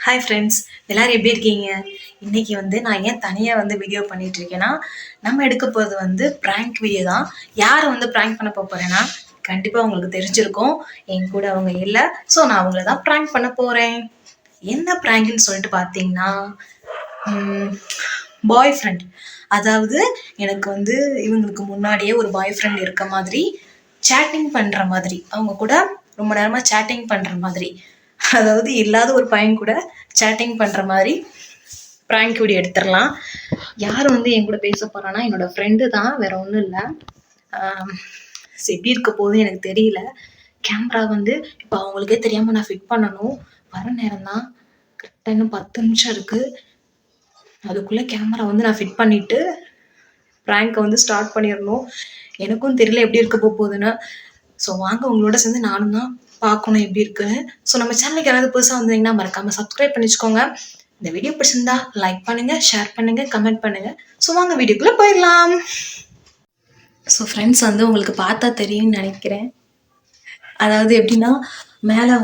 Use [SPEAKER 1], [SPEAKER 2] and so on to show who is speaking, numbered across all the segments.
[SPEAKER 1] Hi friends, எல்லாரும் எப்படி இருக்கீங்க? இன்னைக்கு நான் ஏன் தனியாக வீடியோ பண்ணிட்டு இருக்கேன்னா, நம்ம எடுக்க போகிறது ப்ராங்க் வீடியோ தான். யாரை ப்ராங்க் பண்ண போகிறேன்னா, கண்டிப்பாக உங்களுக்கு தெரிஞ்சிருக்கும். என் கூட அவங்க இல்லை, ஸோ நான் அவங்கள தான் ப்ராங்க் பண்ண போகிறேன். என்ன ப்ராங்க்னு சொல்லிட்டு பார்த்தீங்கன்னா, பாய் ஃப்ரெண்ட். அதாவது எனக்கு இவங்களுக்கு முன்னாடியே ஒரு பாய் ஃப்ரெண்ட் இருக்க மாதிரி, சேட்டிங் பண்ணுற மாதிரி, அவங்க கூட ரொம்ப நேரமாக சேட்டிங் பண்ணுற மாதிரி, அதாவது இல்லாத ஒரு பையன் கூட சேட்டிங் பண்ணுற மாதிரி ப்ராங்க் வீடியோ எடுத்துடலாம். யார் என் கூட பேச போகிறான்னா, என்னோடய ஃப்ரெண்டு தான், வேற ஒன்றும் இல்லை. எப்படி இருக்க போகுது எனக்கு தெரியல. கேமரா இப்போ அவங்களுக்கே தெரியாமல் நான் ஃபிட் பண்ணணும். வர நேரம் தான், கரெக்டாக இன்னும் 10 நிமிஷம் இருக்குது. அதுக்குள்ளே கேமரா நான் ஃபிட் பண்ணிவிட்டு ப்ராங்கை ஸ்டார்ட் பண்ணிடணும். எனக்கும் தெரியல எப்படி இருக்க போகுதுன்னு. ஸோ வாங்க, உங்களோட சேர்ந்து நானும் தான் பார்க்கணும் எப்படி இருக்குன்னு. ஸோ நம்ம சேனலுக்கு யாராவது புதுசாக வந்தீங்கன்னா மறக்காமல் சப்ஸ்கிரைப் பண்ணி வச்சுக்கோங்க. இந்த வீடியோ பிடிச்சிருந்தா லைக் பண்ணுங்கள், ஷேர் பண்ணுங்கள், கமெண்ட் பண்ணுங்கள். ஸோ வாங்க வீடியோக்குள்ளே போயிடலாம். ஸோ ஃப்ரெண்ட்ஸ் உங்களுக்கு பார்த்தா தெரியும்னு நினைக்கிறேன். அதாவது எப்படின்னா, மேலே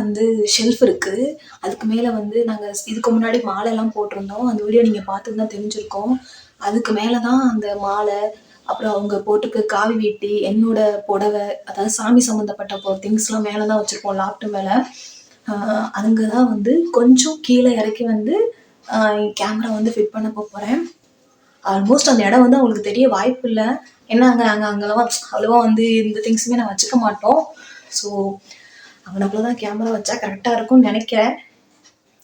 [SPEAKER 1] ஷெல்ஃப் இருக்குது. அதுக்கு மேலே நாங்கள் இதுக்கு முன்னாடி மாலைலாம் போட்டிருந்தோம். அந்த வீடியோ நீங்கள் பார்த்துருந்தா தெரிஞ்சிருக்கோம். அதுக்கு மேலே தான் அந்த மாலை, அப்புறம் அவங்க போட்டுக்க காவி வேட்டி, என்னோட புடவை, அதாவது சாமி சம்மந்தப்பட்ட திங்ஸ்லாம் மேலே தான் வச்சுருப்போம், லாப்ட்டு மேலே. அங்கே தான் கொஞ்சம் கீழே இறக்கி கேமரா ஃபிட் பண்ண போகிறேன். ஆல்மோஸ்ட் அந்த இடம் அவங்களுக்கு தெரிய வாய்ப்பு இல்லை. ஏன்னா அங்கெல்லாம் அவ்வளோவா இந்த திங்ஸுமே நான் வச்சுக்க மாட்டோம். ஸோ அவனுக்குள்ள தான் கேமரா வச்சா கரெக்டாக இருக்கும்னு நினைக்கிறேன்.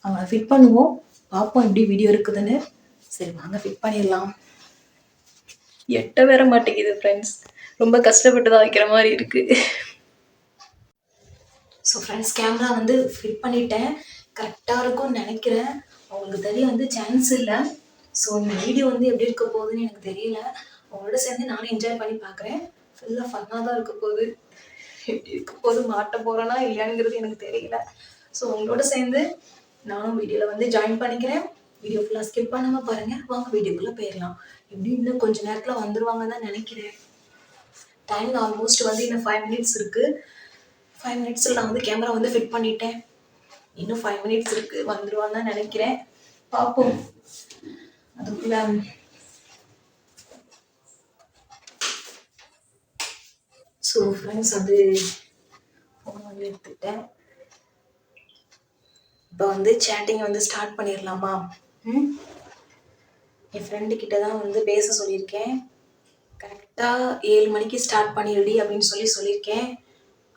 [SPEAKER 1] அவனை ஃபிட் பண்ணுவோம், பார்ப்போம் எப்படி வீடியோ இருக்குதுன்னு. சரி வாங்க ஃபிட் பண்ணிடலாம். எட்ட வேற மாட்டேங்குது ஃப்ரெண்ட்ஸ், ரொம்ப கஷ்டப்பட்டு தான் வைக்கிற மாதிரி இருக்குது. ஸோ ஃப்ரெண்ட்ஸ், கேமரா ஃபிட் பண்ணிட்டேன். கரெக்டாக இருக்கும்னு நினைக்கிறேன். அவங்களுக்கு தெரிய சான்ஸ் இல்லை. ஸோ இந்த வீடியோ எப்படி இருக்க போகுதுன்னு எனக்கு தெரியல. அவங்களோட சேர்ந்து நானும் என்ஜாய் பண்ணி பார்க்குறேன். ஃபுல்லாக ஃபன்னாக தான் இருக்க போகுது. எப்படி இருக்க போது, மாட்ட போகிறேன்னா இல்லையாங்கிறது எனக்கு தெரியல. ஸோ உங்களோட சேர்ந்து நானும் வீடியோவில் ஜாயின் பண்ணிக்கிறேன். வீடியோ ஃபுல்லாக ஸ்கிப் பண்ணாமல் பாருங்கள். வாங்க வீடியோக்குள்ளே போயிடலாம். எப்படி இன்னும் கொஞ்சம் நேரத்தில் வந்துடுவாங்கன்னு தான் நினைக்கிறேன். டைம் ஆல்மோஸ்ட் இன்னும் 5 மினிட்ஸ் இருக்குது. 5 மினிட்ஸில் நான் கேமரா ஃபிட் பண்ணிட்டேன். இன்னும் 5 மினிட்ஸ் இருக்குது, வந்துடுவான்னு தான் நினைக்கிறேன். பார்ப்போம். அதுக்குள்ள ஸோ ஃப்ரெண்ட்ஸ் ஃபோன் எடுத்துக்கிட்டேன். இப்போ சேட்டிங் ஸ்டார்ட் பண்ணிடலாமா? என் ஃப்ரெண்டு கிட்ட தான் பேச சொல்லியிருக்கேன். கரெக்டாக 7 மணிக்கு ஸ்டார்ட் பண்ணிடுடி அப்படின்னு சொல்லியிருக்கேன்.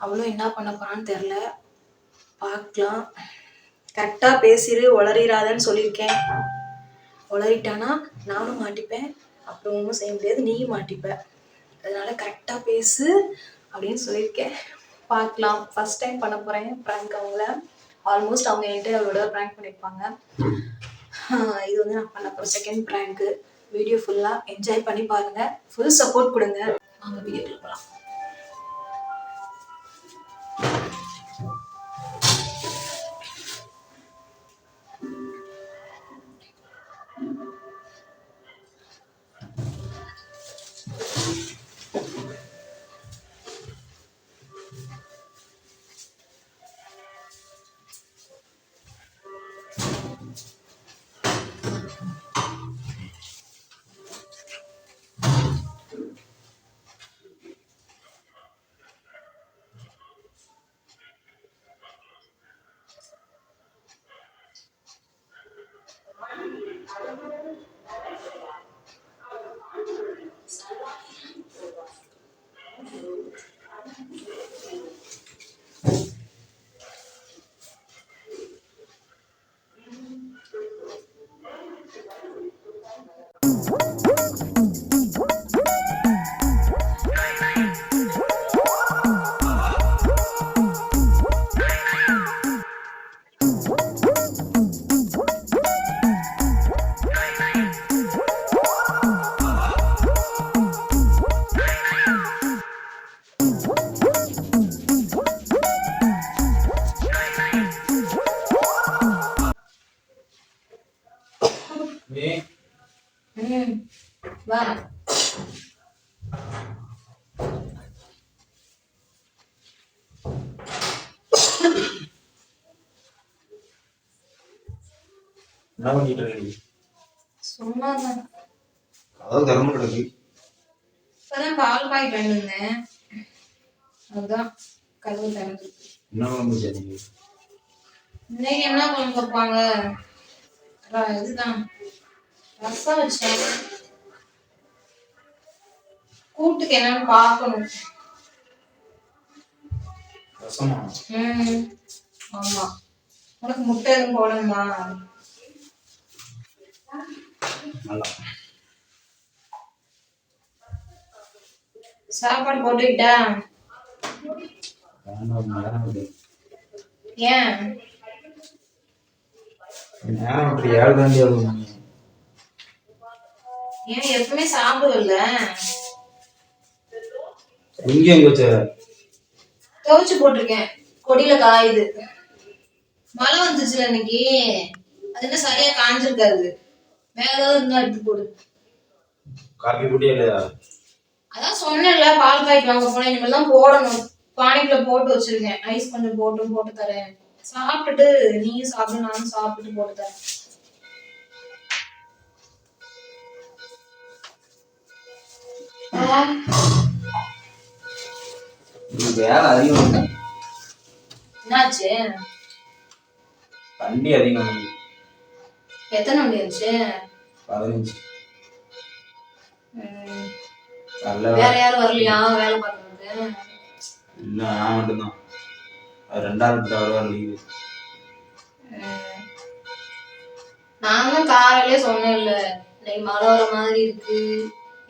[SPEAKER 1] அவளும் என்ன பண்ண போகிறான்னு தெரில, பார்க்கலாம். கரெக்டாக பேசிடு, உளறிடாதன்னு சொல்லியிருக்கேன். உளறிட்டானா நானும் மாட்டிப்பேன், அப்புறம் ஒன்றும் செய்ய முடியாது, நீயும் மாட்டிப்ப. அதனால கரெக்டாக பேசு அப்படின்னு சொல்லியிருக்கேன். பார்க்கலாம். ஃபர்ஸ்ட் டைம் பண்ண போகிறேன் ப்ராங்க் அவங்கள. ஆல்மோஸ்ட் அவங்க என்கிட்ட அவளோட ப்ராங்க் பண்ணியிருப்பாங்க. இது நான் பண்ண போகிற செகண்ட் ப்ராங்க்கு. வீடியோ ஃபுல்லாக என்ஜாய் பண்ணி பாருங்கள், ஃபுல் சப்போர்ட் கொடுங்க. வாங்க வீடியோக்குள்ள போகலாம். வா.
[SPEAKER 2] என்ன பண்ணிட்டு இருக்கீங்க?
[SPEAKER 1] சும்மாதான்.
[SPEAKER 2] அதான் திறந்து கிடக்கு.
[SPEAKER 1] இப்பதான் பால் பாக்கெட் வாங்கிட்டு வந்தேன். அதுதான் கதவு திறந்துருக்கு.
[SPEAKER 2] என்ன குழம்பு வச்சீங்க?
[SPEAKER 1] இன்னைக்கு என்ன குழம்பு வைப்பாங்க? இதுதான் ரசம் வச்சேன். கூட்டுக்கு என்னன்னு பார்க்கணும்.
[SPEAKER 2] ரசமா?
[SPEAKER 1] ஆமா. உனக்கு முட்டை எதுவும் போடணுமா?
[SPEAKER 2] நல்லா.
[SPEAKER 1] சாப்பாடு போட்டுக்கிட்டா? ஏன்?
[SPEAKER 2] நேரம் அப்படி 7 தாண்டி ஆகுது.
[SPEAKER 1] ஏன் எப்பவுமே சாப்பிடுவல்ல?
[SPEAKER 2] இங்க எங்க வச்ச?
[SPEAKER 1] துவைச்சு போட்டிருக்கேன். கொடியில காயுது. மழை வந்துச்சுல இன்னைக்கு. அது என்ன சரியா காஞ்சிருக்காது. வேற ஏதாவது இருந்தா எடுத்து போடு.
[SPEAKER 2] காப்பி குடியா இல்லையா?
[SPEAKER 1] அதான் சொன்னேன்ல, பால் பாக்கெட் வாங்க போனேன். இனிமேல் தான் போடணும். பானைக்குள்ள போட்டு வச்சிருக்கேன். ஐஸ் கொஞ்சம் போட்டு தரேன். சாப்பிட்டுட்டு நீயும் சாப்பிடு, நானும் சாப்பிட்டு போட்டு தரேன்.
[SPEAKER 2] வேலை அதிகம்.
[SPEAKER 1] என்னாச்சு?
[SPEAKER 2] வண்டி அதிகம்.
[SPEAKER 1] எத்தனை வண்டி இருந்துச்சு?
[SPEAKER 2] 15.
[SPEAKER 1] வேற யாரும் வரலையா வேலை பார்க்கறது?
[SPEAKER 2] இல்ல, நான் மட்டும்தான். அது 2வது வருவார் லீவு.
[SPEAKER 1] நானும் காலையிலே சொன்னேன் இல்ல, இன்னைக்கு மழை வர மாதிரி இருக்கு,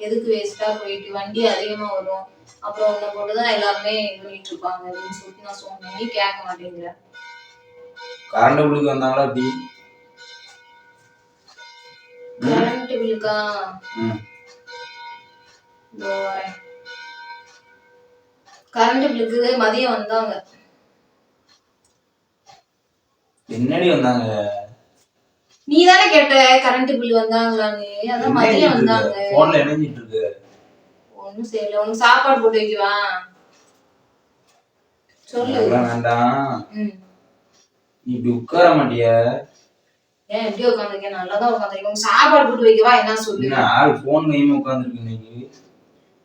[SPEAKER 1] எதுக்கு வேஸ்டா போயிட்டு, வண்டி அதிகமா வரும், அப்புறம் உன்னை போட்டுதான் எல்லாருமே பண்ணிட்டு இருப்பாங்க அப்படின்னு சொல்லிட்டு நான் சொன்னேன். நீ கேட்க மாட்டேங்கிற.
[SPEAKER 2] கரண்ட் பில்லுக்கு வந்தாங்களா டீ?
[SPEAKER 1] கரண்ட் பில்லுக்கா? கரண்ட் பில்லுக்கு மதியம் வந்தாங்க.
[SPEAKER 2] என்னடி வந்தாங்க?
[SPEAKER 1] நீ தானே கேட்ட கரண்ட் பில் வந்தாங்களான்னு. அதான் மதியம் வந்தாங்க.
[SPEAKER 2] போன்ல இணைஞ்சிட்டு இருக்கு.
[SPEAKER 1] ஒண்ணும் செய்யல. உனக்கு சாப்பாடு போட்டு வைக்கவா? சொல்லு.
[SPEAKER 2] வேண்டாம். நீ இப்படி உட்கார மாட்டிய?
[SPEAKER 1] ஏன் எப்படி உட்காந்துருக்கேன்? நல்லாதான் உட்காந்துருக்கேன். சாப்பாடு போட்டு வைக்கவா? என்ன சொல்லு.
[SPEAKER 2] ஆள் போன் கையுமா உட்காந்துருக்கு இன்னைக்கு.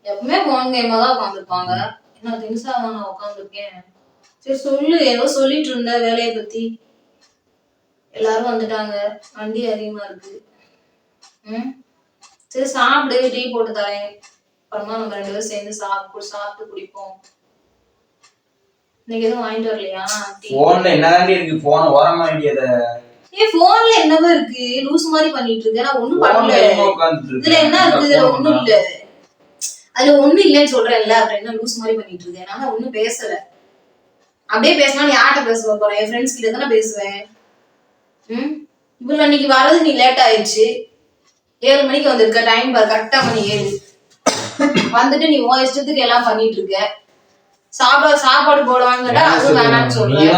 [SPEAKER 1] எப்பவுமே போன் கையுமா தான் உட்காந்துருப்பாங்க. என்ன திங்ஸா தான் நான் உட்காந்துருக்கேன். சரி சொல்லு, ஏதோ சொல்லிட்டு இருந்த வேலையை பத்தி. எல்லாரும் வந்துட்டாங்க, வண்டி அதிகமா இருக்கு. சரி சாப்பிடு, டீ போட்டு தரேன். அப்புறமா நம்ம 2 பேரும் சேர்ந்து சாப்பிட்டு குடிப்போம். இன்னைக்கு எதுவும் வாங்கிட்டு வரலையா?
[SPEAKER 2] போன்ல என்னதாண்டி இருக்கு? போன் ஓரமா வேண்டியத.
[SPEAKER 1] போன்ல என்னவோ இருக்கு, லூஸ் மாதிரி பண்ணிட்டு இருக்க. நான் ஒண்ணும் பண்ணல. இதுல என்ன இருக்கு? இதுல ஒண்ணும் இல்ல. அதுல ஒண்ணும் இல்லன்னு சொல்றேன்ல, அப்புறம் என்ன லூஸ் மாதிரி பண்ணிட்டு இருக்கேன்? நான் ஒண்ணும் பேசல. அப்படியே பேசினா நீ யார்கிட்ட பேச போறேன்? என் ஃப்ரெண்ட்ஸ் கிட்ட தானே பேசுவேன். இவ்வளவு அன்னைக்கு வரது நீ லேட் ஆயிடுச்சு. 7 மணிக்கு வந்திருக்க. டைம் பாரு, கரெக்டா மணி 7. வந்துட்டு நீ உன் இஷ்டத்துக்கு எல்லாம் பண்ணிட்டு இருக்க. சாப்பாடு போடுவாங்கடா, அது வேணான்னு சொல்றேன்.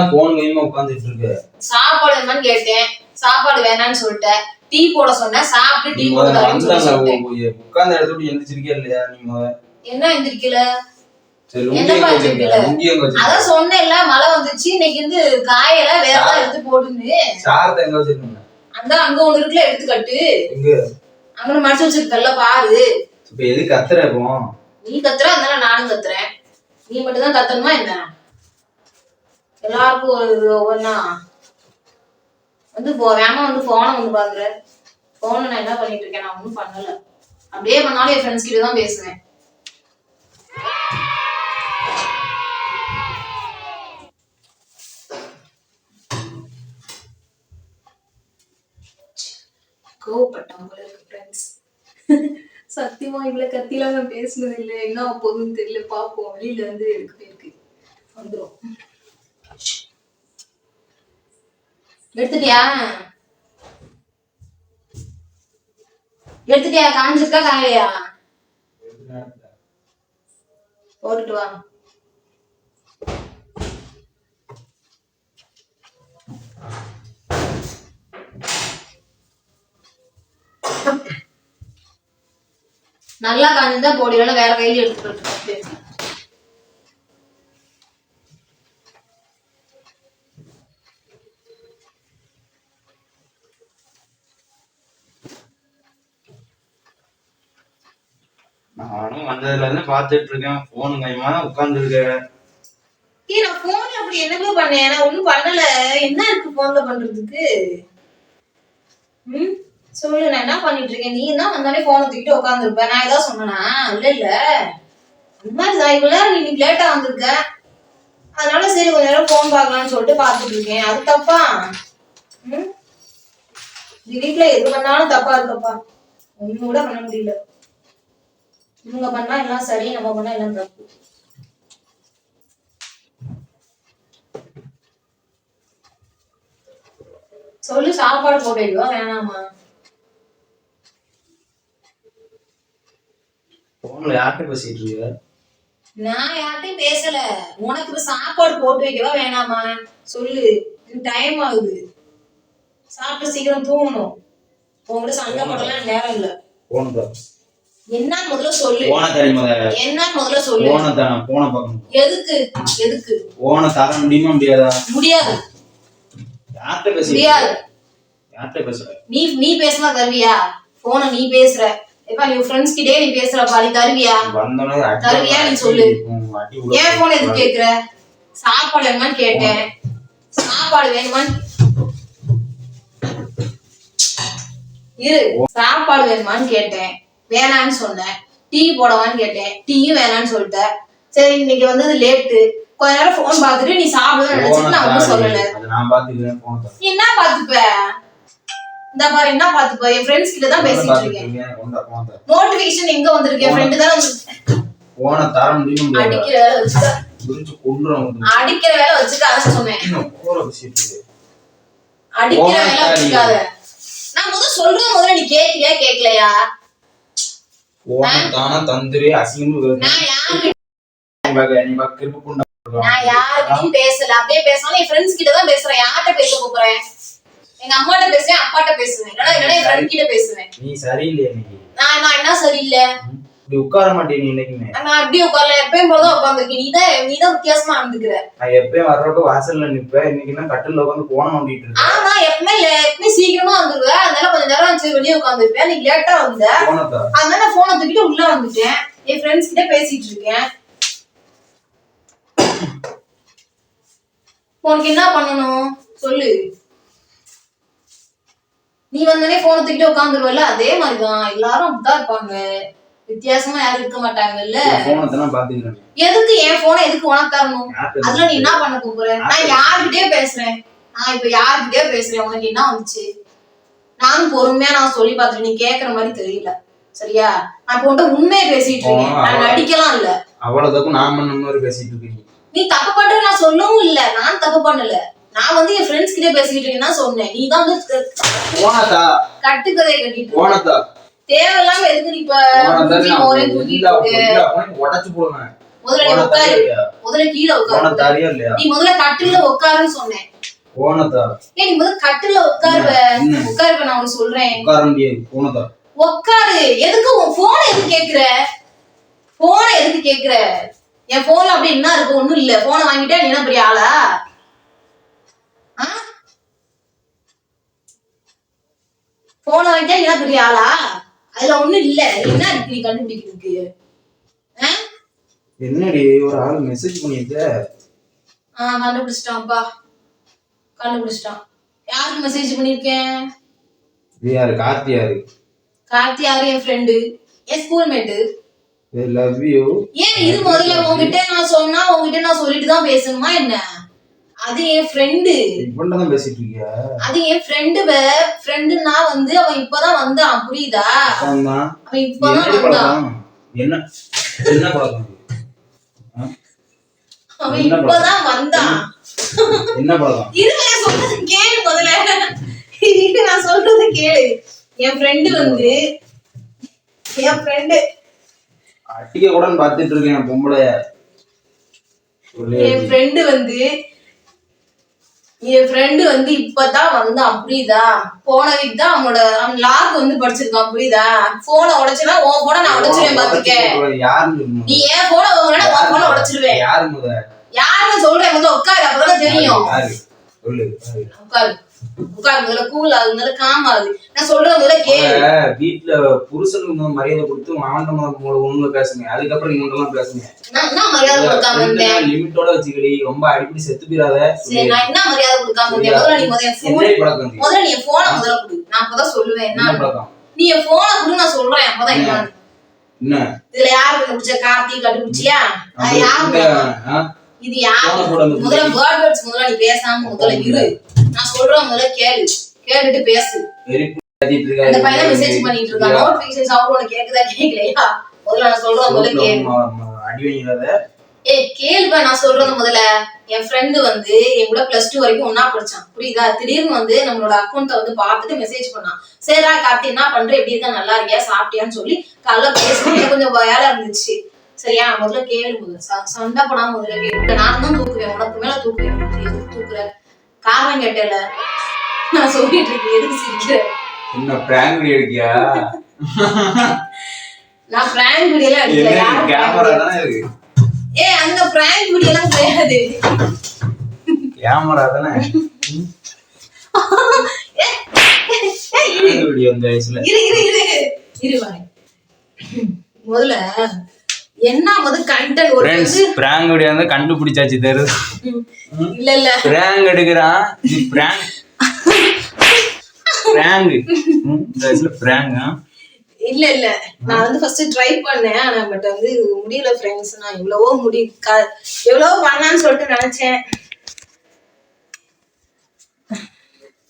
[SPEAKER 1] சாப்பாடு வேணான்னு கேட்டேன், சாப்பாடு வேணான்னு சொல்லிட்டேன். டீ போட சொன்னேன், சாப்பிட்டு டீ போட
[SPEAKER 2] உட்கார்ந்த இடத்துல எந்திரிச்சிருக்கே இல்லையா? நீங்க
[SPEAKER 1] என்ன எந்திரிக்கல? அதான் சொன்னேன்ல, மழை வந்துச்சு இன்னைக்கு வந்து காயல, வேற ஏதாவது எடுத்து போடுன்னு. அதான் அங்க ஒண்ணு இருக்குல்ல, எடுத்து கட்டு. அங்க மடிச்சு வச்சிருக்கல பாரு.
[SPEAKER 2] இப்ப எது கத்துற?
[SPEAKER 1] நீ கத்துற, அதனால நானும் கத்துறேன். நீ மட்டும் தான் கத்தணுமா என்ன? எல்லாருக்கும் ஒவ்வொன்னா வந்து வேமா வந்து போனை வந்து பாக்குற. போன நான் என்ன பண்ணிட்டு இருக்கேன்? நான் ஒண்ணும் பண்ணல. அப்படியே பண்ணாலும் என் ஃப்ரெண்ட்ஸ் கிட்ட தான் பேசுவேன். கோவப்பட்டவங்களுக்கு ஃப்ரெண்ட்ஸ். சத்தியமா இவ்வளவு கத்திலாம் நான் பேசுனது இல்லை. என்ன போகுதுன்னு தெரியல. பாப்போம். வெளியில இருந்து எடுக்க போயிருக்கு. வந்துரும். எடுத்துட்டியா? காஞ்சிருக்கா காயலையா? போட்டுட்டு வா. நல்லா காஞ்சிருந்தா போடுவேல, வேற கையில எடுத்துட்டு.
[SPEAKER 2] நானும் வந்ததுல இருந்து பாத்துட்டு இருக்கேன். போன் கைமா தான் உட்கார்ந்து இருக்கேன்.
[SPEAKER 1] நான் போன்ல அப்படி என்னமே பண்ணேன்? நான் ஒண்ணும் பண்ணல. என்ன இருக்கு போன்ல பண்றதுக்கு? சொல்லு, நான் என்ன பண்ணிட்டு இருக்கேன்? நீ தான் வந்தானே போனை தூக்கிட்டு உட்காந்துருப்ப. நான் ஏதாவது சொன்னனா? இல்ல இந்த மாதிரி இவ்வளவு நீ லேட்டா வந்திருக்க, அதனால சரி கொஞ்ச நேரம் போன் பார்க்கலாம்னு சொல்லிட்டு பாத்துட்டு இருக்கேன். அது தப்பா? வீட்டுல எது பண்ணாலும் தப்பா இருக்கப்பா. ஒண்ணு கூட பண்ண முடியல. இவங்க பண்ணா எல்லாம் சரி, நம்ம பண்ணா எல்லாம் தப்பு. சொல்லு, சாப்பாடு போட்டு வைக்கவா வேணாமா?
[SPEAKER 2] போன்ல யார்கிட்ட பேசிட்டு இருக்க?
[SPEAKER 1] நான் யார்கிட்டயும் பேசல. உனக்கு சாப்பாடு போட்டு வைக்கவா வேணாமா சொல்லு. டைம் ஆகுது, சாப்பிட்டு சீக்கிரம் தூங்கணும். உங்ககிட்ட சண்டை போடலாம் நேரம் இல்ல. என்ன முதல்ல சொல்லு. என்ன முதல்ல சொல்லு. எதுக்கு
[SPEAKER 2] போன தர முடியுமா முடியாதா?
[SPEAKER 1] முடியாது.
[SPEAKER 2] யார்கிட்ட பேச
[SPEAKER 1] முடியாது.
[SPEAKER 2] யார்கிட்ட பேசுற?
[SPEAKER 1] நீ பேசினா தருவியா? போன நீ பேசுற. எப்ப நீ ஃப்ரெண்ட்ஸ் கிட்டே நீ பேசுறப்பா, நீ தருவியா? தருவியா நீ சொல்லு. ஏன் போன் எதுக்கு கேக்குற? சாப்பாடு வேணுமான்னு கேட்டேன். சாப்பாடு வேணுமான்னு இரு. சாப்பாடு வேணுமான்னு கேட்டேன், வேணான்னு சொன்னேன். டீ போடவான்னு கேட்டேன், டீயும் வேணான்னு சொல்லிட்ட. சரி, இன்னைக்கு வந்தது லேட்டு, கொஞ்ச நேரம் போன் பாத்துட்டு நீ சாப்பிடுவேன்னு நினைச்சிட்டு நான் ஒன்னும் சொல்லல. நீ என்ன பாத்துப்ப? இந்த பாரு, என்ன பாத்துப்ப? என் ஃப்ரெண்ட்ஸ் கிட்ட தான் பேசிட்டு இருக்கேன். நோட்டிபிகேஷன் எங்க வந்திருக்கு? என் ஃப்ரெண்ட் தான்
[SPEAKER 2] போன தர முடியும்.
[SPEAKER 1] அடிக்கிற வேலை வச்சுக்க. அடிக்கிற வேலை வச்சுக்க, அதான் சொன்னேன். அடிக்கிற வேலை வச்சுக்காத. நான் முதல்ல நீ கேக்குறியா கேக்கலையா?
[SPEAKER 2] தந்திரி அசிங்கம்.
[SPEAKER 1] நான் யார்கிட்டயும் பேசல. அப்படியே பேசாலும் என் ஃப்ரெண்ட்ஸ் கிட்ட தான் பேசுறேன். யார்கிட்ட பேச போறேன்? எங்க அம்மாட்ட பேசுவேன், அப்பாட்ட பேசுவேன், இல்லனா என் ஃப்ரெண்ட் கிட்ட பேசுவேன்.
[SPEAKER 2] நீ சரியில்லையே இன்னைக்கு.
[SPEAKER 1] நான் என்ன சரியில்லை?
[SPEAKER 2] இப்படி உட்கார மாட்டேன் நீ இன்னைக்குமே.
[SPEAKER 1] நான் அப்படியே உட்காரல, எப்பயும் போலதான் உட்கார்ந்துருக்கேன். நீதான் வித்தியாசமா இருந்துக்கிற.
[SPEAKER 2] நான் எப்பயும் வர்றப்ப வாசல்ல நிப்பேன், இன்னைக்கு எல்லாம் கட்டில உட்காந்து போன நோண்டிட்டு இருக்கேன்.
[SPEAKER 1] ஆமா, எப்பவுமே சீக்கிரமா வந்துருவேன். அதனால கொஞ்ச நேரம் சரி வெளியே உட்காந்துருப்பேன். நீ லேட்டா வந்த, அதனால நான் போனை தூக்கிட்டு உள்ள வந்துட்டேன். என் ஃப்ரெண்ட்ஸ் கிட்ட பேசிட்டு இருக்கேன். உனக்கு என்ன பண்ணணும் சொல்லு. நீ வந்தனே போனை தூக்கிட்டு உட்காந்துருவல்ல, அதே மாதிரிதான் எல்லாரும் அப்படிதான் இருப்பாங்க. வித்தியாசமா யாரும் இருக்க மாட்டாங்கல்ல. எதுக்கு என் போனை எதுக்கு உனக்கு தரணும்? அதுல நீ என்ன பண்ண போற? நான் யார்கிட்டயே பேசுறேன். நான் இப்ப யார்கிட்டயே பேசுறேன். உனக்கு என்ன வந்துச்சு? நானும் பொறுமையா நான் சொல்லி பார்த்துட்டு நீ கேக்குற மாதிரி தெரியல. சரியா? நான் இப்ப உன்கிட்ட உண்மையை பேசிட்டு இருக்கேன். நான் நடிக்கலாம் இல்ல.
[SPEAKER 2] அவ்வளவுதான் நான் பண்ண மாதிரி பேசிட்டு இருக்கீங்க.
[SPEAKER 1] நீ தப்பு பண்ற நான் சொல்லவும் இல்ல. நான் தப்பு பண்ணல. நான் வந்து என் ஃப்ரெண்ட்ஸ் கிட்ட பேசிட்டு இருக்கேன்னு சொன்னேன். நீ தான் வந்து கட்டுக்கதையை கட்டிட்டு தேவையில்லாம எதுக்கு நீ இப்ப
[SPEAKER 2] உடச்சு போடுங்க.
[SPEAKER 1] முதல்ல நீ உட்காரு. முதல்ல கீழே உட்காரு. நீ முதல்ல கட்டில உட்காருன்னு சொன்னேன். நீ முதல்ல கட்டில உட்காருவ. உட்காருவ, நான் உனக்கு சொல்றேன். உட்காரு. எதுக்கு உன் போனை எதுக்கு கேக்குற? போனை எதுக்கு கேக்குற? என் போன்ல அப்படி என்ன இருக்கு? ஒண்ணும் இல்ல. போனை வாங்கிட்டா நீ என்ன பெரிய ஆளா? போனை வாங்கிட்டா நீ என்ன பெரிய ஆளா? அதுல ஒண்ணும் இல்ல. என்ன இருக்கு நீ கண்டுபிடிக்கிறதுக்கு?
[SPEAKER 2] என்னடி ஒரு ஆளு மெசேஜ் பண்ணிருக்க?
[SPEAKER 1] கண்டுபிடிச்சிட்டான்ப்பா, கண்டுபிடிச்சிட்டான். யாருக்கு மெசேஜ் பண்ணிருக்கேன்?
[SPEAKER 2] யாரு? கார்த்தி யாரு?
[SPEAKER 1] கார்த்தி யாரு? என் ஃப்ரெண்டு, என் ஸ்கூல்மேட்.
[SPEAKER 2] I love you.
[SPEAKER 1] ஏன் இது முதல்ல உன்கிட்ட நான் சொன்னா உன்கிட்ட நான் சொல்லிட்டு தான் பேசணுமா என்ன? அது என் ஃப்ரெண்டு.
[SPEAKER 2] இப்பதான் பேசிட்டு இருக்கியா?
[SPEAKER 1] அது என் ஃப்ரெண்டு. ஃப்ரெண்டுனா வந்து அவன் இப்பதான் வந்தான், புரியுதா? அவன் இப்பதான் வந்தான்.
[SPEAKER 2] என்ன என்ன பழக்கம்?
[SPEAKER 1] அவன் இப்பதான் வந்தான்.
[SPEAKER 2] என்ன பழக்கம்?
[SPEAKER 1] இருங்க, சொல்றது கேளு முதல்ல. நான் சொல்றது கேளு. என் ஃப்ரெண்டு வந்து என் ஃப்ரெண்டு
[SPEAKER 2] அட்டிக்க கூட பாத்துட்டு இருக்கேன் பொம்பளை.
[SPEAKER 1] என் ஃப்ரெண்டு வந்து இப்பதான் வந்தான், புரியுதா? போன வீக் தான் அவன் லாக் வந்து படிச்சிருக்கான், புரியுதா? போனை உடைச்சுனா உன் போனை நான் உடைச்சிருவேன் பாத்துக்க. நீ ஏன் போனை வாங்கினா உன் போனை உடைச்சிருவேன். யாருன்னு சொல்றேன், வந்து உட்காரு, அப்பதான் தெரியும். உட்காரு. உட்காரு முதல்ல, கூல் ஆகுது முதல்ல, காம் ஆகுது. நான் சொல்றது முதல்ல கேளு.
[SPEAKER 2] வீட்டுல புருஷனுக்கு மரியாதை கொடுத்து அவன்கிட்ட ஒண்ணுல பேசுங்க, அதுக்கப்புறம் நீங்க பேசுங்க.
[SPEAKER 1] நான் என்ன மரியாதை கொடுக்காம இருந்தேன்?
[SPEAKER 2] லிமிட்டோட வச்சுக்கடி, ரொம்ப அடிக்கடி செத்து போயிடாத.
[SPEAKER 1] சரி, நான் என்ன மரியாதை கொடுக்காம இருந்தேன்? முதல்ல நீ என் போனை முதல்ல கொடு. நான் அப்பதான் சொல்லுவேன் என்ன பழக்கம். நீ என் போனை கொடு, நான் சொல்றேன் அப்பதான் என்னன்னு. இதுல யாரு கண்டுபிடிச்ச? கார்த்தி கண்டுபிடிச்சியா? இது யாரு? முதல்ல வேர்ட்ஸ் முதல்ல நீ பேசாம முதல்ல இரு. நான் சொல்றேன் முதல்ல கேளு, கேட்டுட்டு பேசு. அந்த பையன் மெசேஜ் பண்ணிட்டு இருக்கான், நோட்டிபிகேஷன் சவுண்ட் உனக்கு கேக்குதா கேக்கலையா? முதல்ல நான் சொல்றேன் முதல்ல கேளு. கேளுப்பா, நான் சொல்றது முதல்ல. என் ஃப்ரெண்டு வந்து என் கூட +2 வரைக்கும் ஒன்னா படிச்சான், புரியுதா? திடீர்னு வந்து நம்மளோட அக்கௌண்ட்டை வந்து பார்த்துட்டு மெசேஜ் பண்ணான். சரிடா கார்த்தி, என்ன பண்ற, எப்படி இருக்கா, நல்லா இருக்கியா, சாப்பிட்டியான்னு சொல்லி காலைல பேசுறேன். கொஞ்சம் வேலை இருந்துச்சு. சரியா? முதல்ல கேளு, முதல்ல சண்டை போடாம முதல்ல கேளு. நான் தான் தூக்குவேன், உனக்கு மேல தூக்குவேன். எதுக்கு தூக்குற? காரணம் கேட்டல. நான் சொல்லிட்டு இருக்கேன், எதுக்கு சிரிக்கிற?
[SPEAKER 2] என்ன பிராங்க் வீடியோ எடுக்கியா?
[SPEAKER 1] நான் பிராங்க் வீடியோ எல்லாம் எடுக்கல.
[SPEAKER 2] கேமரா தானே இருக்கு.
[SPEAKER 1] அந்த பிராங்க் வீடியோ எல்லாம் கிடையாது.
[SPEAKER 2] கேமரா தானே. வீடியோ இந்த வயசுல.
[SPEAKER 1] இரு வரேன். முதல்ல என்ன கண்டென்ட் ஒரு
[SPEAKER 2] பிராங்க் வீடியோ வந்து கண்டுபிடிச்சாச்சு தெரு.
[SPEAKER 1] இல்ல
[SPEAKER 2] பிராங்க் எடுக்கறான். இது பிராங்க். பிராங்க். இந்த வயசுல பிராங்க்.
[SPEAKER 1] இல்ல நான் வந்து ஃபர்ஸ்ட் ட்ரை பண்ணேன், ஆனா பட் வந்து முடியல फ्रेंड्स. நான் எவ்வளவோ பண்ணான்னு சொல்லிட்டு நினைச்சேன்.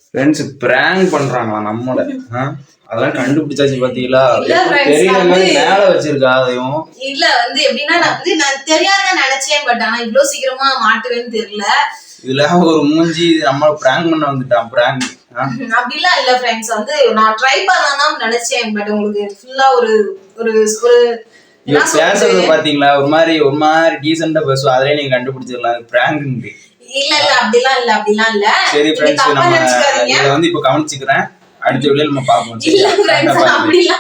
[SPEAKER 2] ஃப்ரெண்ட்ஸ் பிராங்க் பண்றாங்களா நம்மள? அதெல்லாம் கண்டுபிடிச்சாச்சு பாத்தீங்களா? தெரியல மாதிரி மேல வச்சிருக்கா அதையும். இல்ல
[SPEAKER 1] வந்து எப்படின்னா நான் தெரியாதுன்னு நினைச்சேன், பட் ஆனா இவ்வளவு சீக்கிரமா மாட்டுவேன்னு தெரியல.
[SPEAKER 2] இதுல ஒரு மூஞ்சி நம்மள பிராங்க் பண்ண வந்துட்டான். பிராங்க்
[SPEAKER 1] அப்படிலாம் இல்ல ஃப்ரெண்ட்ஸ், வந்து நான் ட்ரை பண்ணலாம்னு நினைச்சேன், பட் உங்களுக்கு ஃபுல்லா ஒரு ஒரு
[SPEAKER 2] பேசுறது பாத்தீங்களா? ஒரு மாதிரி டீசெண்டா பேசுவோம், அதிலே நீங்க கண்டுபிடிச்சிடலாம் பிராங்க்.
[SPEAKER 1] இல்ல அப்படிலாம் இல்ல.
[SPEAKER 2] சரி ஃப்ரெண்ட்ஸ், நம்ம இத வந்து இப்ப கவனிச்சுக்கிறேன். அடுத்த வீடியோல நம்ம பாப்போம்.
[SPEAKER 1] இல்ல ஃப்ரெண்ட்ஸ், அப்படிலாம்